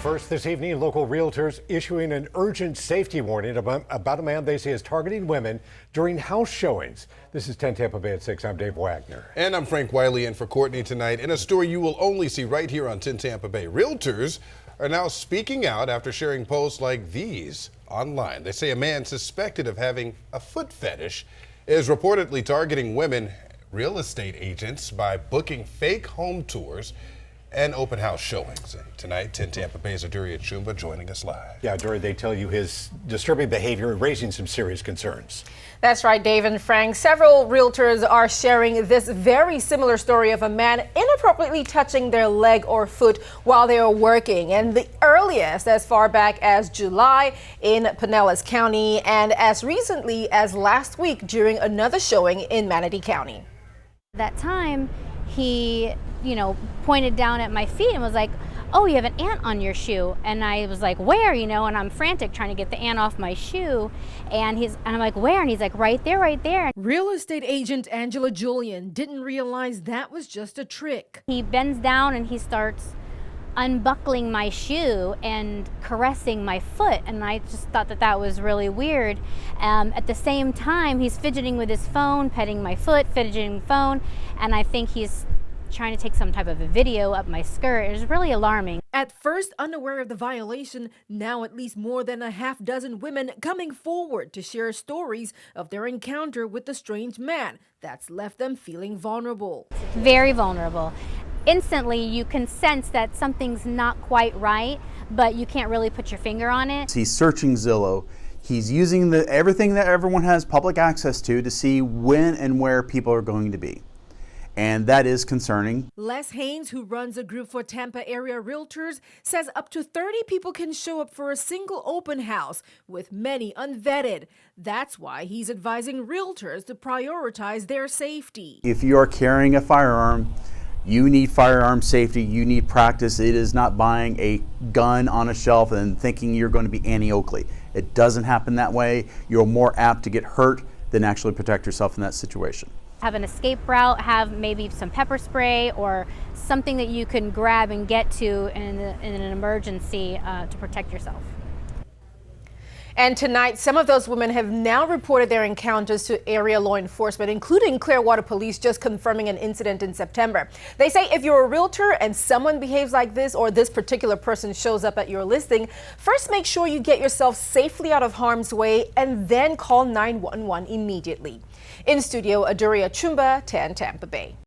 First this evening, local realtors issuing an urgent safety warning about a man they say is targeting women during house showings. This is 10 Tampa Bay at 6. I'm Dave Wagner. And I'm Frank Wiley in for Courtney tonight. In a story you will only see right here on 10 Tampa Bay. Realtors are now speaking out after sharing posts like these online. They say a man suspected of having a foot fetish is reportedly targeting women real estate agents by booking fake home tours and open house showings. Tonight, 10 Tampa Bay's Aduria Chumba joining us live. Yeah, Dory, they tell you his disturbing behavior and raising some serious concerns. That's right, Dave and Frank. Several realtors are sharing this very similar story of a man inappropriately touching their leg or foot while they are working. And the earliest as far back as July in Pinellas County and as recently as last week during another showing in Manatee County. That time, he, pointed down at my feet and was like, "Oh, you have an ant on your shoe." And I was like, "Where?" And I'm frantic trying to get the ant off my shoe. And I'm like, "Where?" And he's like, "Right there, right there." Real estate agent Angela Julian didn't realize that was just a trick. He bends down and he starts unbuckling my shoe and caressing my foot, and I just thought that was really weird. At the same time, he's fidgeting with his phone, petting my foot, fidgeting phone, and I think he's trying to take some type of a video up my skirt. It was really alarming. At first unaware of the violation, now at least more than a half dozen women coming forward to share stories of their encounter with the strange man that's left them feeling vulnerable. Very vulnerable. Instantly, you can sense that something's not quite right, but you can't really put your finger on it. He's searching Zillow. He's using everything that everyone has public access to see when and where people are going to be. And that is concerning. Les Haynes, who runs a group for Tampa area realtors, says up to 30 people can show up for a single open house, with many unvetted. That's why he's advising realtors to prioritize their safety. If you are carrying a firearm, you need firearm safety, you need practice. It is not buying a gun on a shelf and thinking you're going to be Annie Oakley. It doesn't happen that way. You're more apt to get hurt than actually protect yourself in that situation. Have an escape route, have maybe some pepper spray or something that you can grab and get to in an emergency to protect yourself. And tonight, some of those women have now reported their encounters to area law enforcement, including Clearwater Police just confirming an incident in September. They say if you're a realtor and someone behaves like this or this particular person shows up at your listing, first make sure you get yourself safely out of harm's way and then call 911 immediately. In studio, Aduria Chumba, 10 Tampa Bay.